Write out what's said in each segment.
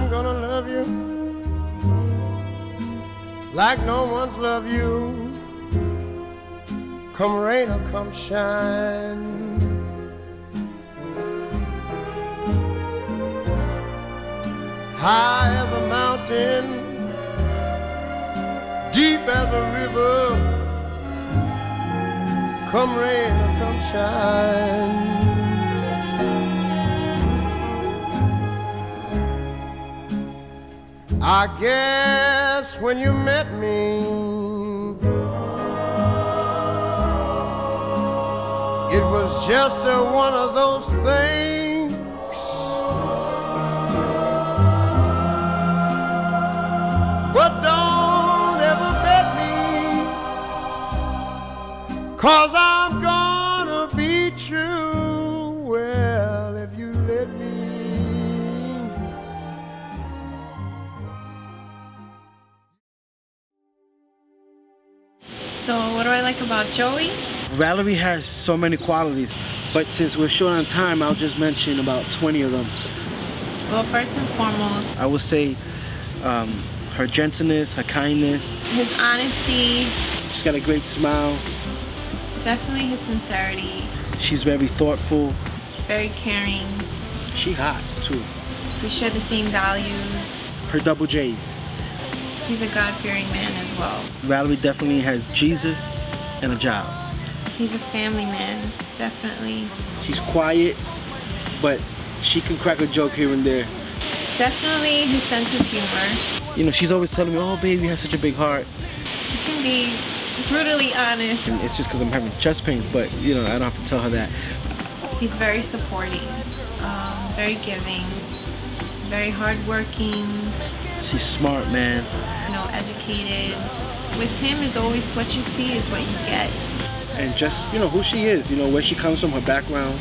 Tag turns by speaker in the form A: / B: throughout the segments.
A: I'm gonna love you like no one's loved you, come rain or come shine. High as a mountain, deep as a river, come rain or come shine. I guess when you met me, it was just one of those things. But don't ever bet me, 'cause I'm gonna be true. Well, if you let me.
B: So what do I like about Joey?
C: Valerie has so many qualities, but since we're short on time, I'll just mention about 20 of them.
B: Well, first and foremost,
C: I would say her gentleness, her kindness.
B: his honesty.
C: She's got a great smile.
B: Definitely his sincerity.
C: She's very thoughtful.
B: Very caring.
C: She hot too.
B: We share the same values.
C: Her double J's.
B: He's a God-fearing man as well.
C: Valerie definitely has Jesus and a job.
B: He's a family man, definitely.
C: She's quiet, but she can crack a joke here and there.
B: Definitely his sense of humor.
C: You know, she's always telling me, oh baby, you have such a big heart.
B: He can be brutally honest.
C: And it's just because I'm having chest pains, but you know, I don't have to tell her that.
B: He's very supporting, very giving, very hardworking.
C: She's smart, man.
B: You know, educated. With him is always what you see is what you get.
C: And just, you know, who she is, you know, where she comes from, her background.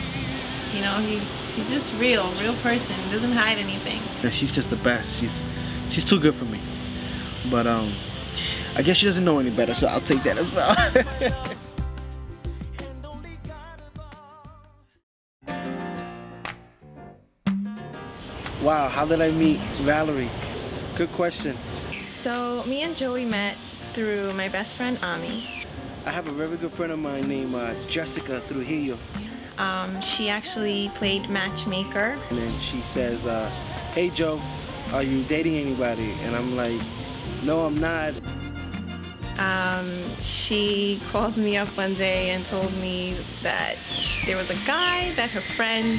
B: You know, he's just real person. He doesn't hide anything.
C: And she's just the best. She's too good for me. But I guess she doesn't know any better, so I'll take that as well. Wow, how did I meet Valerie? Good question.
B: So me and Joey met through my best friend Ami.
C: I have a very good friend of mine named Jessica Trujillo.
B: She actually played matchmaker.
C: And then she says, hey Joe, are you dating anybody? And I'm like, no, I'm not.
B: She called me up one day and told me that there was a guy that her friend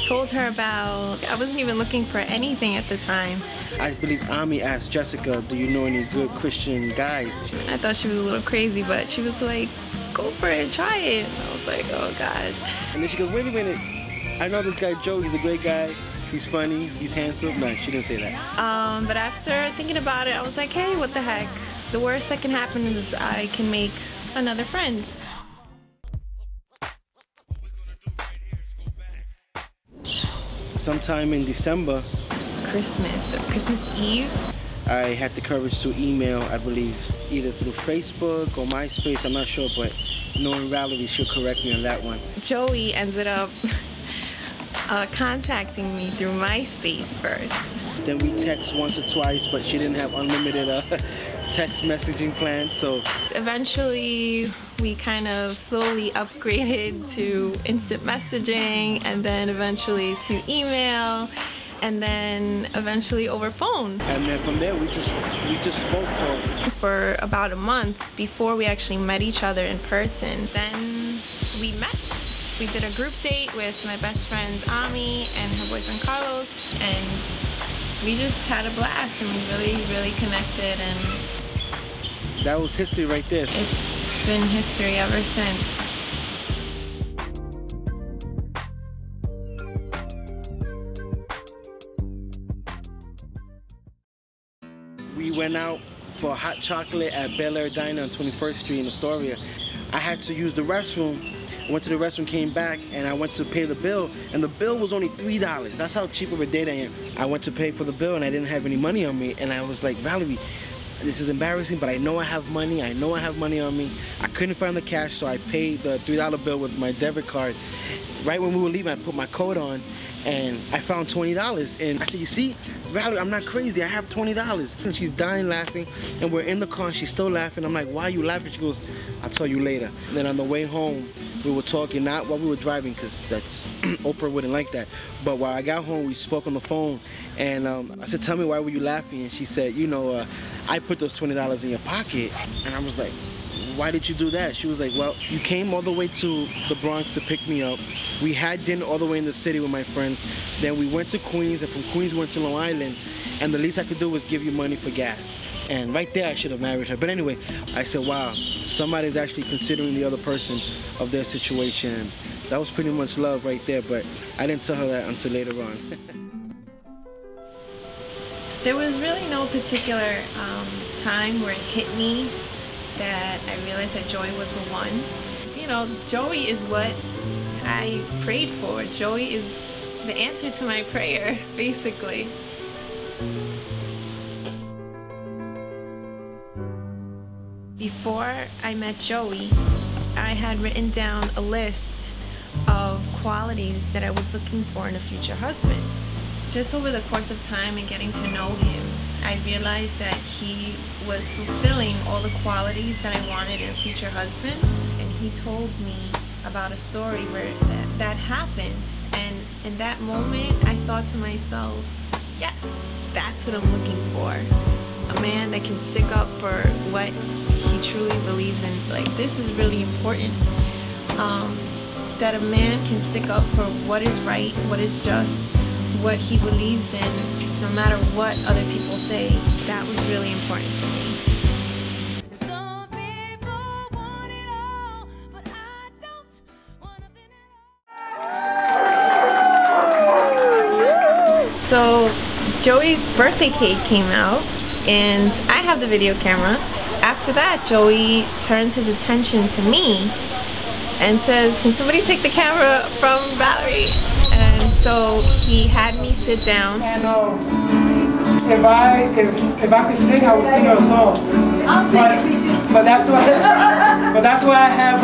B: told her about. I wasn't even looking for anything at the time.
C: I believe Ami asked Jessica, do you know any good Christian guys?
B: I thought she was a little crazy, but she was like, just go for it, try it. And I was like, oh God.
C: And then she goes, wait a minute, I know this guy Joe, he's a great guy. He's funny, he's handsome. No, she didn't say that.
B: But after thinking about it, I was like, hey, what the heck? The worst that can happen is I can make another friend.
C: Sometime in December,
B: Christmas Eve,
C: I had the courage to email, I believe, either through Facebook or MySpace, I'm not sure, but knowing Valerie, she'll correct me on that one.
B: Joey ended up contacting me through MySpace first.
C: Then we text once or twice, but she didn't have unlimited text messaging plans, so.
B: Eventually, we kind of slowly upgraded to instant messaging, and then eventually to email, and then eventually over phone.
C: And then from there, we just spoke
B: for about a month before we actually met each other in person. Then we met. We did a group date with my best friends Ami and her boyfriend Carlos, and we just had a blast, and we really connected, and
C: that was history right there.
B: It's been history ever since.
C: We went out for hot chocolate at Bel Air Diner on 21st Street in Astoria. I had to use the restroom. I went to the restroom, came back, and I went to pay the bill, and the bill was only $3. That's how cheap of a date I am. I went to pay for the bill, and I didn't have any money on me, and I was like, Valerie, this is embarrassing, but I know I have money. I know I have money on me. I couldn't find the cash, so I paid the $3 bill with my debit card. Right when we were leaving, I put my coat on, and I found $20. And I said, you see, Valerie, I'm not crazy, I have $20. And she's dying laughing, and we're in the car and she's still laughing. I'm like, why are you laughing? She goes, I'll tell you later. And then on the way home, we were talking, not while we were driving, because that's Oprah wouldn't like that, but while I got home, we spoke on the phone, and I said, tell me, why were you laughing? And she said, you know, I put those $20 in your pocket. And I was like, why did you do that? She was like, well, you came all the way to the Bronx to pick me up. We had dinner all the way in the city with my friends. Then we went to Queens, and from Queens we went to Long Island, and the least I could do was give you money for gas. And right there I should have married her. But anyway, I said, wow, somebody's actually considering the other person of their situation. That was pretty much love right there, but I didn't tell her that until later on.
B: There was really no particular time where it hit me that I realized that Joey was the one. You know, Joey is what I prayed for. Joey is the answer to my prayer, basically. Before I met Joey, I had written down a list of qualities that I was looking for in a future husband. Just over the course of time and getting to know him, I realized that he was fulfilling all the qualities that I wanted in a future husband. And he told me about a story where that happened. And in that moment, I thought to myself, yes, that's what I'm looking for. A man that can stick up for what he truly believes in. Like, this is really important. That a man can stick up for what is right, what is just, what he believes in, no matter what other people say. That was really important to me. So Joey's birthday cake came out, and I have the video camera. After that, Joey turns his attention to me and says, can somebody take the camera from Valerie? And so he had me sit down.
D: And if I could sing, I would sing her a song.
E: I'll sing if you choose.
D: But that's why I have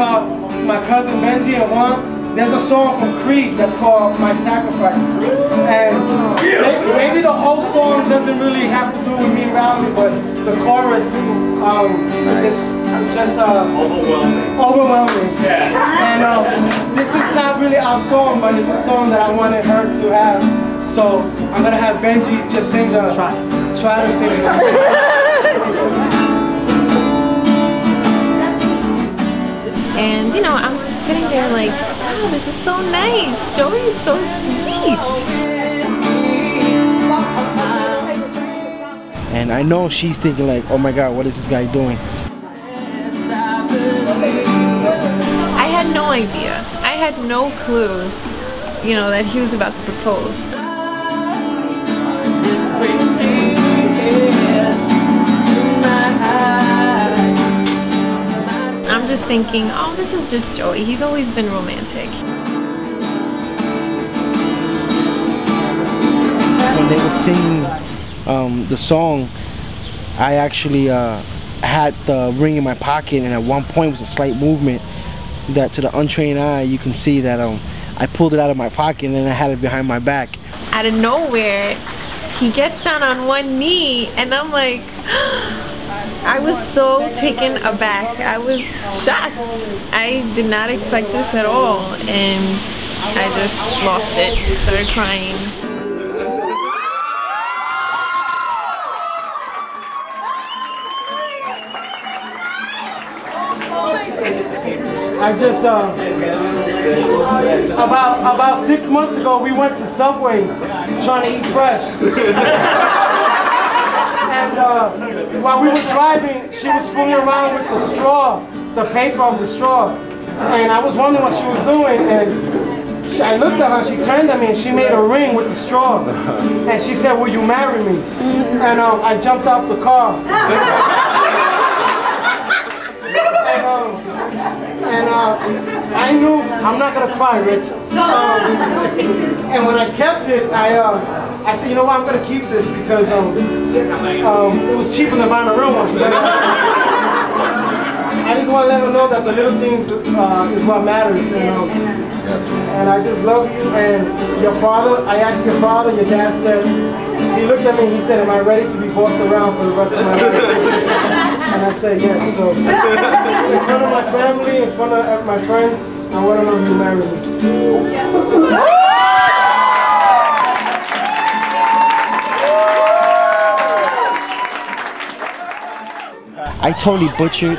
D: my cousin Benji and Juan. There's a song from Creed that's called My Sacrifice. And maybe the whole song doesn't really have to do with me and Valerie, but the chorus is just overwhelming. Yeah. And this is not really our song, but it's a song that I wanted her to have. So I'm gonna have Benji just sing the try to sing it.
B: And you know, I'm sitting there like, wow, this is so nice. Joey is so sweet.
C: And I know she's thinking like, oh my God, what is this guy doing?
B: I had no idea. I had no clue, you know, that he was about to propose. I'm just thinking, oh, this is just Joey. He's always been romantic.
C: When they were singing the song, I actually had the ring in my pocket, and at one point was a slight movement that to the untrained eye, you can see that I pulled it out of my pocket and then I had it behind my back.
B: Out of nowhere, he gets down on one knee, and I'm like, I was so taken aback. I was shocked. I did not expect this at all, and I just lost it, started crying.
D: I just about 6 months ago we went to Subway's trying to eat fresh. And while we were driving, she was fooling around with the straw, the paper of the straw. And I was wondering what she was doing, and I looked at her, she turned to me and she made a ring with the straw. And she said, will you marry me? And I jumped out the car. And I knew I'm not gonna cry, Rich. And when I kept it, I said, you know what, I'm gonna keep this because it was cheaper than buying a real one. I just want to let her know that the little things is what matters. And I just love you. And your father, I asked your father, your dad said, he looked at me and he said, am I ready to be bossed around for the rest of my life? And I said yes. So in front of my family, in front of my friends, I want to know if you marry me.
C: I totally butchered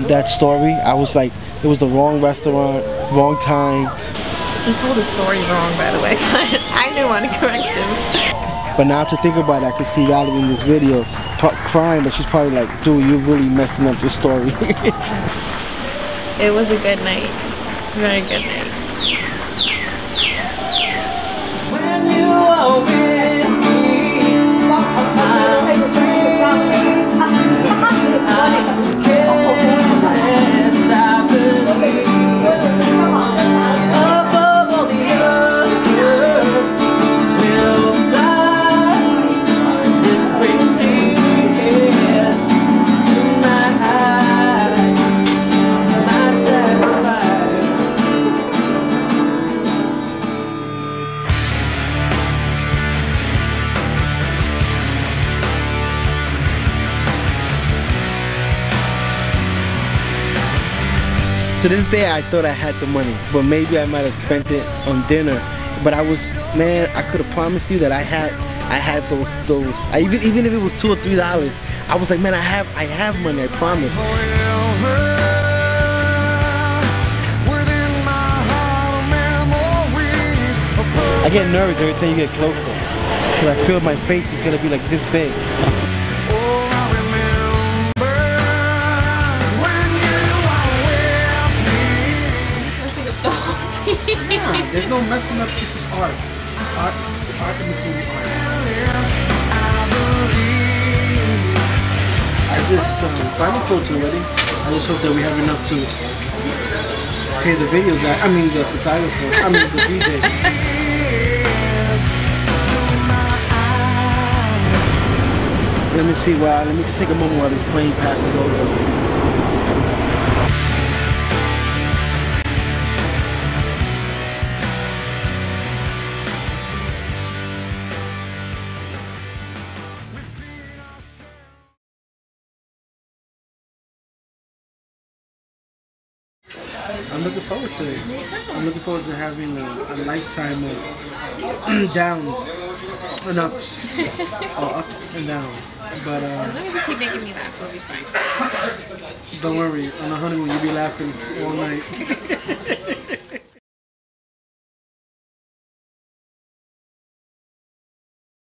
C: that story. I was like, it was the wrong restaurant, wrong time.
B: He told the story wrong, by the way, but I didn't want to correct him.
C: But now to think about it, I can see Valerie in this video crying, but she's probably like, dude, you really messing up this story.
B: It was a good night. Very good night.
F: When you are with me,
C: To this day, I thought I had the money, but maybe I might have spent it on dinner. But I was, man, I could have promised you that I had those. Even if it was $2 or $3, I was like, man, I have money. I promise. I get nervous every time you get closer, because I feel my face is gonna be like this big. Yeah, there's no messing up. This is art. Art imitating art. I just bought the photo already. I just hope that we have enough to pay the video guy. I mean the photographer. I mean the DJ. Let me see. Well, let me just take a moment while this plane passes over. I'm looking forward to it. I'm looking forward to having a lifetime of downs and ups, or ups and downs. But
B: As long as you keep making me laugh, we'll be fine.
C: don't worry, on a honeymoon you'll be laughing all night.